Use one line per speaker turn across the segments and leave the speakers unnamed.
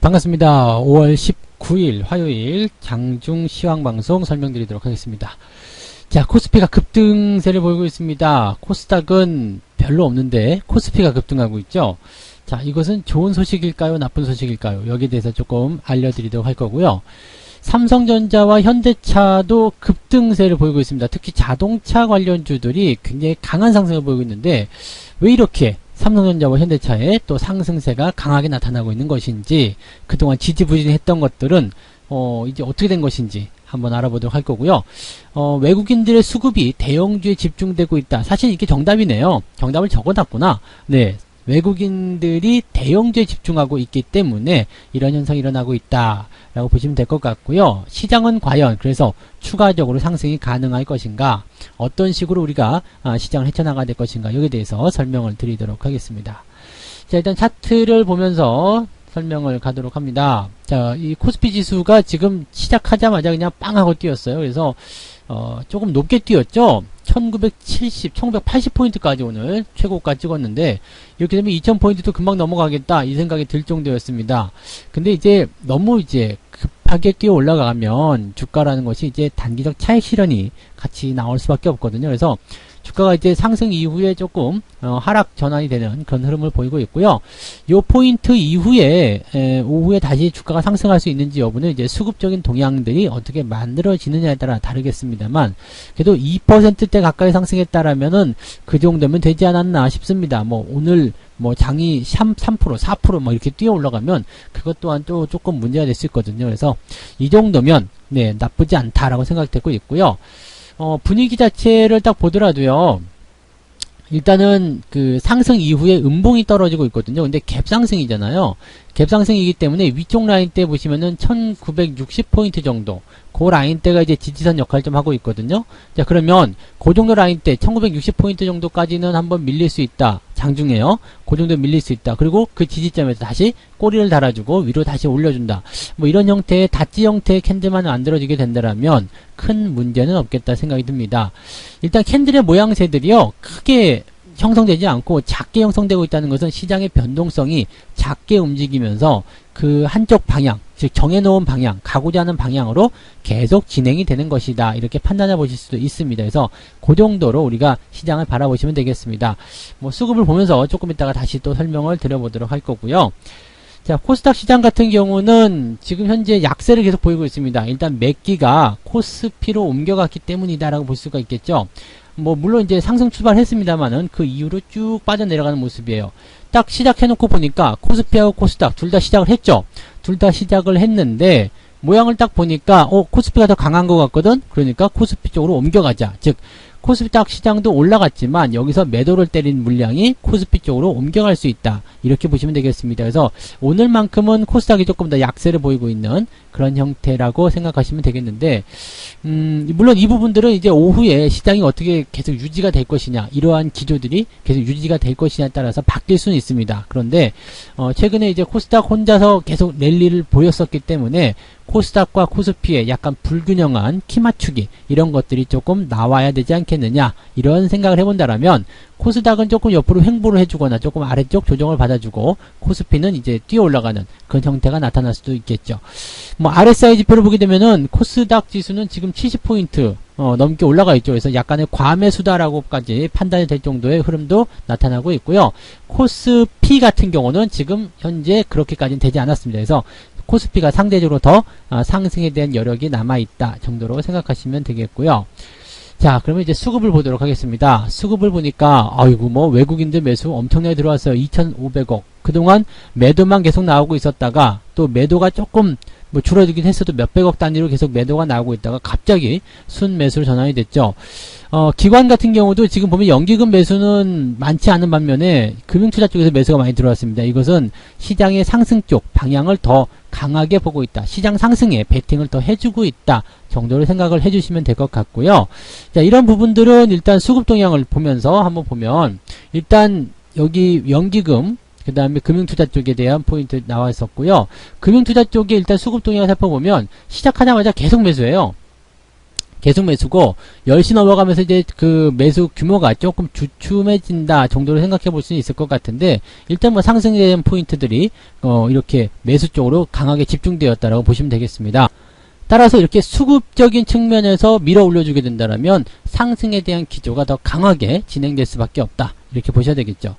반갑습니다. 5월 19일 화요일 장중 시황방송 설명드리도록 하겠습니다. 자, 코스피가 급등세를 보이고 있습니다. 코스닥은 별로 없는데 코스피가 급등하고 있죠. 자, 이것은 좋은 소식일까요? 나쁜 소식일까요? 여기에 대해서 조금 알려드리도록 할 거고요. 삼성전자와 현대차도 급등세를 보이고 있습니다. 특히 자동차 관련주들이 굉장히 강한 상승을 보이고 있는데 왜 이렇게 삼성전자와 현대차의 또 상승세가 강하게 나타나고 있는 것인지, 그동안 지지부진했던 것들은 이제 어떻게 된 것인지 한번 알아보도록 할 거고요. 외국인들의 수급이 대형주에 집중되고 있다. 사실 이게 정답이네요. 정답을 적어놨구나. 네. 외국인들이 대형주에 집중하고 있기 때문에 이런 현상이 일어나고 있다 라고 보시면 될 것 같고요. 시장은 과연 그래서 추가적으로 상승이 가능할 것인가, 어떤 식으로 우리가 시장을 헤쳐나가야 될 것인가, 여기에 대해서 설명을 드리도록 하겠습니다. 자, 일단 차트를 보면서 설명을 가도록 합니다. 자, 이 코스피 지수가 지금 시작하자마자 그냥 빵 하고 뛰었어요. 그래서 조금 높게 뛰었죠. 1980포인트까지 오늘 최고가 찍었는데, 이렇게 되면 2000포인트도 금방 넘어가겠다 이 생각이 들 정도였습니다. 근데 이제 너무 이제 급하게 뛰어 올라가면 주가라는 것이 이제 단기적 차익 실현이 같이 나올 수밖에 없거든요. 그래서 주가가 이제 상승 이후에 조금 하락 전환이 되는 그런 흐름을 보이고 있고요. 요 포인트 이후에 오후에 다시 주가가 상승할 수 있는지 여부는 이제 수급적인 동향들이 어떻게 만들어지느냐에 따라 다르겠습니다만, 그래도 2%대 가까이 상승했다라면은 그 정도면 되지 않았나 싶습니다. 뭐 오늘 뭐 장이 3%, 4% 뭐 이렇게 뛰어 올라가면 그것 또한 또 조금 문제가 될 수 있거든요. 그래서 이 정도면 네, 나쁘지 않다라고 생각되고 있고요. 분위기 자체를 딱 보더라도요, 일단은 그 상승 이후에 음봉이 떨어지고 있거든요. 근데 갭상승이잖아요. 갭상승이기 때문에 위쪽 라인 때 보시면은 1960포인트 정도, 그 라인 대가 이제 지지선 역할을 좀 하고 있거든요. 자, 그러면 그 정도 라인 대 1960포인트 정도까지는 한번 밀릴 수 있다. 장중에요. 그 정도 밀릴 수 있다. 그리고 그 지지점에서 다시 꼬리를 달아주고 위로 다시 올려준다. 뭐 이런 형태의 다지 형태의 캔들만 만들어지게 된다면 큰 문제는 없겠다 생각이 듭니다. 일단 캔들의 모양새들이요, 크게 형성되지 않고 작게 형성되고 있다는 것은 시장의 변동성이 작게 움직이면서 그 한쪽 방향, 즉 정해놓은 방향, 가고자 하는 방향으로 계속 진행이 되는 것이다, 이렇게 판단해 보실 수도 있습니다. 그래서 그 정도로 우리가 시장을 바라보시면 되겠습니다. 뭐 수급을 보면서 조금 이따가 다시 또 설명을 드려보도록 할 거고요. 자, 코스닥 시장 같은 경우는 지금 현재 약세를 계속 보이고 있습니다. 일단 매기가 코스피로 옮겨갔기 때문이다라고 볼 수가 있겠죠. 뭐 물론 이제 상승 출발했습니다만은 그 이후로 쭉 빠져내려가는 모습이에요. 딱 시작해놓고 보니까 코스피하고 코스닥 둘 다 시작을 했죠. 둘 다 시작을 했는데 모양을 딱 보니까 코스피가 더 강한 것 같거든. 그러니까 코스피 쪽으로 옮겨가자. 즉 코스닥 시장도 올라갔지만 여기서 매도를 때린 물량이 코스피 쪽으로 옮겨갈 수 있다, 이렇게 보시면 되겠습니다. 그래서 오늘만큼은 코스닥이 조금 더 약세를 보이고 있는 그런 형태라고 생각하시면 되겠는데, 물론 이 부분들은 이제 오후에 시장이 어떻게 계속 유지가 될 것이냐, 이러한 기조들이 계속 유지가 될 것이냐에 따라서 바뀔 수는 있습니다. 그런데 최근에 이제 코스닥 혼자서 계속 랠리를 보였었기 때문에 코스닥과 코스피의 약간 불균형한 키 맞추기, 이런 것들이 조금 나와야 되지 않겠느냐, 이런 생각을 해본다라면 코스닥은 조금 옆으로 횡보를 해주거나 조금 아래쪽 조정을 받아주고 코스피는 이제 뛰어 올라가는 그런 형태가 나타날 수도 있겠죠. 뭐 RSI 지표를 보게 되면은 코스닥 지수는 지금 70포인트 넘게 올라가 있죠. 그래서 약간의 과매수다라고까지 판단이 될 정도의 흐름도 나타나고 있고요. 코스피 같은 경우는 지금 현재 그렇게까지는 되지 않았습니다. 그래서 코스피가 상대적으로 더 상승에 대한 여력이 남아있다 정도로 생각하시면 되겠고요. 자, 그러면 이제 수급을 보도록 하겠습니다. 수급을 보니까 아이고 뭐 외국인들 매수 엄청나게 들어왔어요. 2,500억. 그동안 매도만 계속 나오고 있었다가 또 매도가 조금 뭐 줄어들긴 했어도 몇백억 단위로 계속 매도가 나오고 있다가 갑자기 순매수로 전환이 됐죠. 기관 같은 경우도 지금 보면 연기금 매수는 많지 않은 반면에 금융투자 쪽에서 매수가 많이 들어왔습니다. 이것은 시장의 상승 쪽 방향을 더 강하게 보고 있다, 시장 상승에 베팅을 더 해주고 있다 정도로 생각을 해주시면 될 것 같고요. 자, 이런 부분들은 일단 수급 동향을 보면서 한번 보면, 일단 여기 연기금, 그 다음에 금융투자 쪽에 대한 포인트 나와 있었고요. 금융투자 쪽에 일단 수급 동향을 살펴보면 시작하자마자 계속 매수해요. 계속 매수고 10시 넘어가면서 이제 그 매수 규모가 조금 주춤해진다 정도로 생각해 볼 수는 있을 것 같은데, 일단 뭐 상승에 대한 포인트들이 이렇게 매수 쪽으로 강하게 집중되었다라고 보시면 되겠습니다. 따라서 이렇게 수급적인 측면에서 밀어 올려주게 된다면 상승에 대한 기조가 더 강하게 진행될 수밖에 없다, 이렇게 보셔야 되겠죠.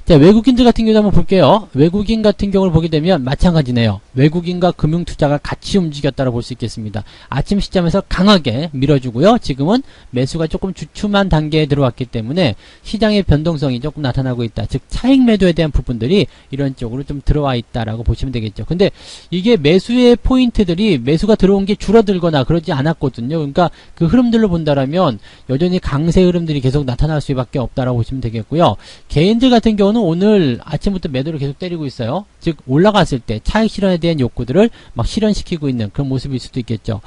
자, 외국인들 같은 경우도 한번 볼게요. 외국인 같은 경우를 보게 되면 마찬가지네요. 외국인과 금융투자가 같이 움직였다고 볼 수 있겠습니다. 아침 시점에서 강하게 밀어주고요. 지금은 매수가 조금 주춤한 단계에 들어왔기 때문에 시장의 변동성이 조금 나타나고 있다. 즉 차익 매도에 대한 부분들이 이런 쪽으로 좀 들어와 있다라고 보시면 되겠죠. 근데 이게 매수의 포인트들이 매수가 들어온 게 줄어들거나 그러지 않았거든요. 그러니까 그 흐름들로 본다라면 여전히 강세 흐름들이 계속 나타날 수밖에 없다라고 보시면 되겠고요. 개인들 같은 경우는 오늘 아침부터 매도를 계속 때리고 있어요. 즉 올라갔을 때 차익 실현에 대한 욕구들을 막 실현시키고 있는 그런 모습일 수도 있겠죠.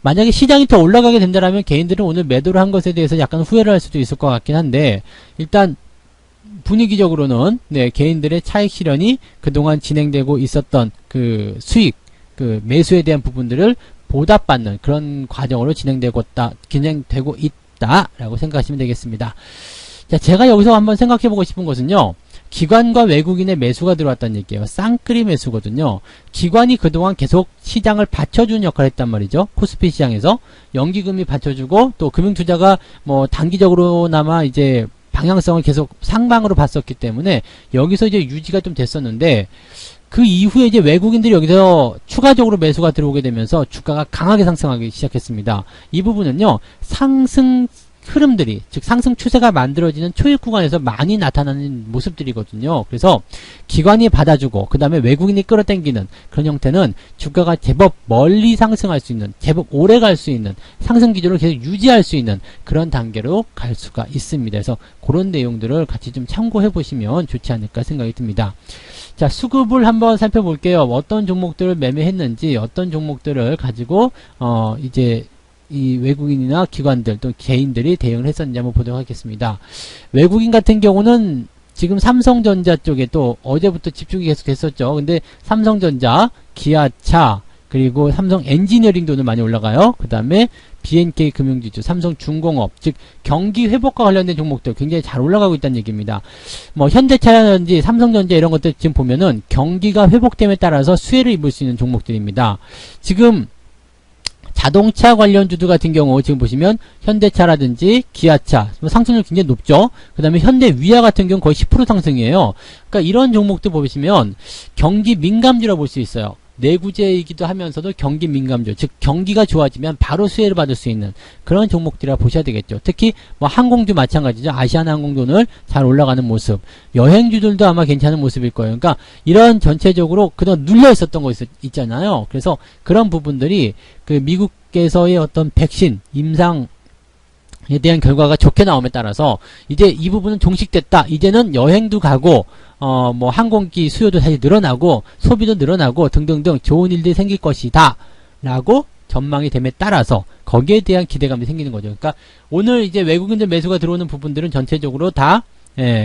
만약에 시장이 더 올라가게 된다면 개인들은 오늘 매도를 한 것에 대해서 약간 후회를 할 수도 있을 것 같긴 한데, 일단 분위기적으로는 네, 개인들의 차익 실현이 그동안 진행되고 있었던 그 수익, 그 매수에 대한 부분들을 보답받는 그런 과정으로 진행되고 있다라고 생각하시면 되겠습니다. 자, 제가 여기서 한번 생각해보고 싶은 것은요, 기관과 외국인의 매수가 들어왔다는 얘기예요. 쌍끌이 매수거든요. 기관이 그동안 계속 시장을 받쳐주는 역할을 했단 말이죠. 코스피 시장에서 연기금이 받쳐주고, 또 금융투자가 뭐 단기적으로나마 이제 방향성을 계속 상방으로 봤었기 때문에 여기서 이제 유지가 좀 됐었는데, 그 이후에 이제 외국인들이 여기서 추가적으로 매수가 들어오게 되면서 주가가 강하게 상승하기 시작했습니다. 이 부분은요, 상승 흐름들이, 즉 상승 추세가 만들어지는 초입 구간에서 많이 나타나는 모습들이거든요. 그래서 기관이 받아주고 그 다음에 외국인이 끌어당기는 그런 형태는 주가가 제법 멀리 상승할 수 있는, 제법 오래 갈 수 있는, 상승 기조를 계속 유지할 수 있는 그런 단계로 갈 수가 있습니다. 그래서 그런 내용들을 같이 좀 참고해 보시면 좋지 않을까 생각이 듭니다. 자, 수급을 한번 살펴볼게요. 어떤 종목들을 매매했는지, 어떤 종목들을 가지고 이제 이 외국인이나 기관들 또 개인들이 대응을 했었는지 한번 보도록 하겠습니다. 외국인 같은 경우는 지금 삼성전자 쪽에 또 어제부터 집중이 계속 됐었죠. 근데 삼성전자, 기아차, 그리고 삼성 엔지니어링도 오늘 많이 올라가요. 그 다음에 BNK 금융지주, 삼성중공업, 즉 경기 회복과 관련된 종목들 굉장히 잘 올라가고 있다는 얘기입니다. 뭐 현대차라든지 삼성전자 이런 것들 지금 보면은 경기가 회복됨에 따라서 수혜를 입을 수 있는 종목들입니다. 지금 자동차 관련주들 같은 경우 지금 보시면 현대차라든지 기아차 상승률 굉장히 높죠. 그 다음에 현대위아 같은 경우 거의 10% 상승이에요. 그러니까 이런 종목들 보시면 경기 민감주라고 볼 수 있어요. 내구재이기도 하면서도 경기 민감주, 즉 경기가 좋아지면 바로 수혜를 받을 수 있는 그런 종목들이라 보셔야 되겠죠. 특히 뭐 항공주 마찬가지죠. 아시아나항공도 오늘 잘 올라가는 모습, 여행주들도 아마 괜찮은 모습일 거예요. 그러니까 이런 전체적으로 그동안 눌려 있었던 거 있잖아요. 그래서 그런 부분들이 그 미국에서의 어떤 백신 임상에 대한 결과가 좋게 나옴에 따라서 이제 이 부분은 종식됐다. 이제는 여행도 가고 뭐 항공기 수요도 다시 늘어나고 소비도 늘어나고 등등등 좋은 일들이 생길 것이다 라고 전망이 됨에 따라서 거기에 대한 기대감이 생기는 거죠. 그러니까 오늘 이제 외국인들 매수가 들어오는 부분들은 전체적으로 다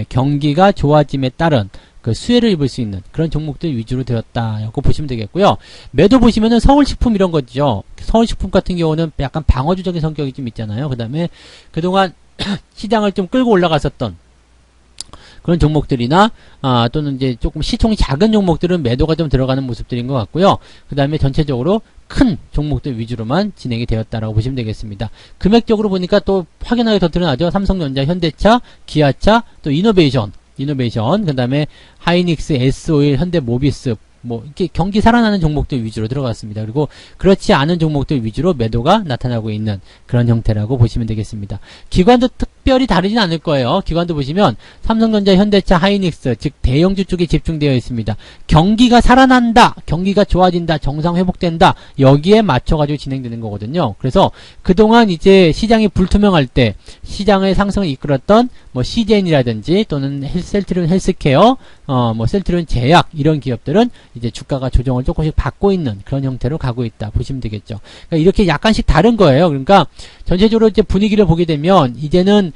경기가 좋아짐에 따른 그 수혜를 입을 수 있는 그런 종목들 위주로 되었다고 보시면 되겠고요. 매도 보시면은 서울식품 이런 거죠. 서울식품 같은 경우는 약간 방어주적인 성격이 좀 있잖아요. 그 다음에 그동안 시장을 좀 끌고 올라갔었던 그런 종목들이나 또는 이제 조금 시총이 작은 종목들은 매도가 좀 들어가는 모습들인 것 같고요. 그 다음에 전체적으로 큰 종목들 위주로만 진행이 되었다라고 보시면 되겠습니다. 금액적으로 보니까 또 확연하게 더 드러나죠. 삼성전자, 현대차, 기아차, 또 이노베이션, 그 다음에 하이닉스, S오일, 현대모비스, 뭐 이렇게 경기 살아나는 종목들 위주로 들어갔습니다. 그리고 그렇지 않은 종목들 위주로 매도가 나타나고 있는 그런 형태라고 보시면 되겠습니다. 기관도 특별히 다르진 않을 거예요. 기관도 보시면 삼성전자, 현대차, 하이닉스 즉 대형주 쪽에 집중되어 있습니다. 경기가 살아난다, 경기가 좋아진다, 정상 회복된다, 여기에 맞춰가지고 진행되는 거거든요. 그래서 그동안 이제 시장이 불투명할 때 시장의 상승을 이끌었던 뭐 CJN이라든지 또는 셀트리온 헬스케어, 뭐 셀트리온 제약 이런 기업들은 이제 주가가 조정을 조금씩 받고 있는 그런 형태로 가고 있다 보시면 되겠죠. 그러니까 이렇게 약간씩 다른 거예요. 그러니까 전체적으로 이제 분위기를 보게 되면 이제는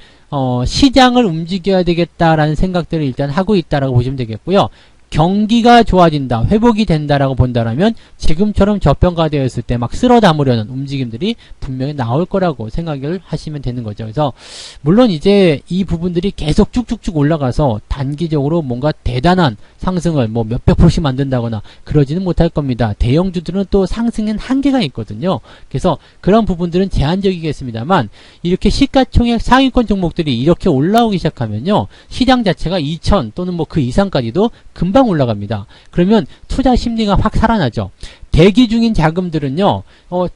시장을 움직여야 되겠다라는 생각들을 일단 하고 있다라고 보시면 되겠고요. 경기가 좋아진다, 회복이 된다라고 본다라면 지금처럼 저평가되어 있을 때 막 쓸어 담으려는 움직임들이 분명히 나올 거라고 생각을 하시면 되는 거죠. 그래서 물론 이제 이 부분들이 계속 쭉쭉쭉 올라가서 단기적으로 뭔가 대단한 상승을 뭐 몇백 %씩 만든다거나 그러지는 못할 겁니다. 대형주들은 또 상승엔 한계가 있거든요. 그래서 그런 부분들은 제한적이겠습니다만 이렇게 시가총액 상위권 종목들이 이렇게 올라오기 시작하면요, 시장 자체가 2000 또는 뭐 그 이상까지도 금방 올라갑니다. 그러면 투자 심리가 확 살아나죠. 대기 중인 자금들은요,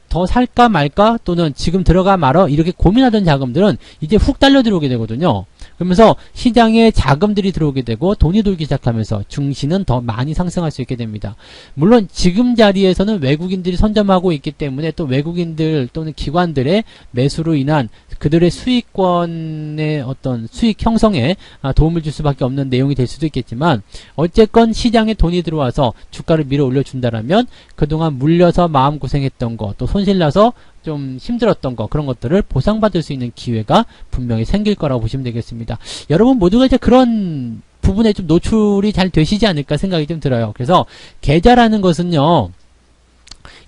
더 살까 말까 또는 지금 들어가 말어 이렇게 고민하던 자금들은 이제 훅 달려 들어오게 되거든요. 그러면서 시장에 자금들이 들어오게 되고 돈이 돌기 시작하면서 증시는 더 많이 상승할 수 있게 됩니다. 물론 지금 자리에서는 외국인들이 선점하고 있기 때문에 또 외국인들 또는 기관들의 매수로 인한 그들의 수익권의 어떤 수익 형성에 도움을 줄 수밖에 없는 내용이 될 수도 있겠지만, 어쨌건 시장에 돈이 들어와서 주가를 밀어 올려준다라면 그동안 물려서 마음고생했던 거, 또 손실나서 좀 힘들었던 거, 그런 것들을 보상받을 수 있는 기회가 분명히 생길 거라고 보시면 되겠습니다. 여러분 모두가 이제 그런 부분에 좀 노출이 잘 되시지 않을까 생각이 좀 들어요. 그래서 계좌라는 것은요,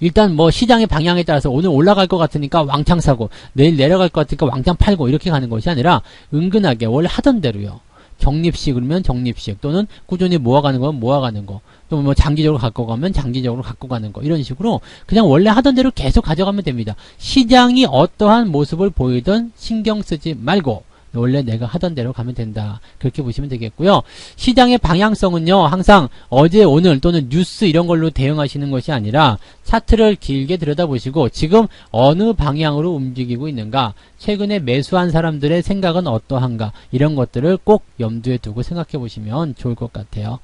일단 뭐 시장의 방향에 따라서 오늘 올라갈 것 같으니까 왕창 사고 내일 내려갈 것 같으니까 왕창 팔고 이렇게 가는 것이 아니라 은근하게 원래 하던 대로요. 적립식 그러면 적립식, 또는 꾸준히 모아가는 건 모아가는 거, 또 뭐 장기적으로 갖고 가면 장기적으로 갖고 가는 거, 이런 식으로 그냥 원래 하던 대로 계속 가져가면 됩니다. 시장이 어떠한 모습을 보이든 신경 쓰지 말고 원래 내가 하던 대로 가면 된다, 그렇게 보시면 되겠고요. 시장의 방향성은요, 항상 어제 오늘 또는 뉴스 이런 걸로 대응하시는 것이 아니라 차트를 길게 들여다보시고 지금 어느 방향으로 움직이고 있는가, 최근에 매수한 사람들의 생각은 어떠한가, 이런 것들을 꼭 염두에 두고 생각해 보시면 좋을 것 같아요.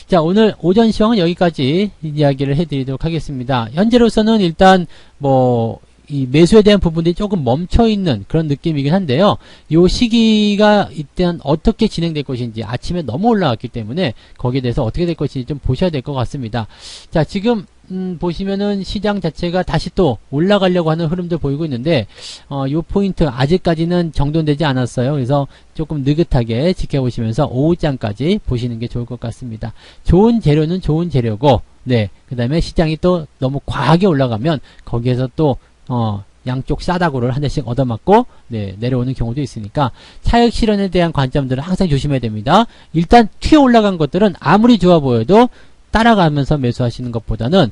자, 오늘 오전 시황은 여기까지 이야기를 해드리도록 하겠습니다. 현재로서는 일단 이 매수에 대한 부분들이 조금 멈춰있는 그런 느낌이긴 한데요. 요 시기가 일단 어떻게 진행될 것인지, 아침에 너무 올라왔기 때문에 거기에 대해서 어떻게 될 것인지 좀 보셔야 될 것 같습니다. 자, 지금 보시면은 시장 자체가 다시 또 올라가려고 하는 흐름도 보이고 있는데, 요 포인트 아직까지는 정돈되지 않았어요. 그래서 조금 느긋하게 지켜보시면서 오후장까지 보시는 게 좋을 것 같습니다. 좋은 재료는 좋은 재료고, 네, 그 다음에 시장이 또 너무 과하게 올라가면 거기에서 또 양쪽 싸다구를 한 대씩 얻어맞고 내려오는 경우도 있으니까 차익 실현에 대한 관점들은 항상 조심해야 됩니다. 일단 튀어 올라간 것들은 아무리 좋아 보여도 따라가면서 매수하시는 것보다는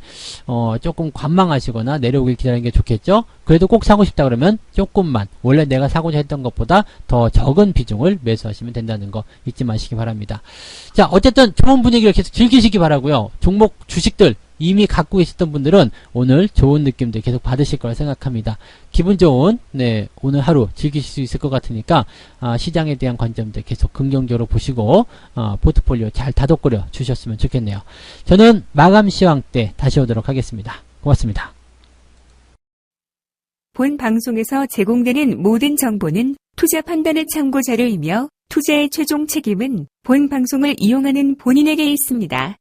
조금 관망하시거나 내려오길 기다리는 게 좋겠죠. 그래도 꼭 사고 싶다 그러면 조금만, 원래 내가 사고자 했던 것보다 더 적은 비중을 매수하시면 된다는 거 잊지 마시기 바랍니다. 자, 어쨌든 좋은 분위기를 계속 즐기시기 바라고요. 종목 주식들 이미 갖고 계셨던 분들은 오늘 좋은 느낌들 계속 받으실 거라 생각합니다. 기분 좋은 오늘 하루 즐기실 수 있을 것 같으니까 시장에 대한 관점들 계속 긍정적으로 보시고 포트폴리오 잘 다독거려 주셨으면 좋겠네요. 저는 마감 시황 때 다시 오도록 하겠습니다. 고맙습니다.
본 방송에서 제공되는 모든 정보는 투자 판단의 참고 자료이며 투자의 최종 책임은 본 방송을 이용하는 본인에게 있습니다.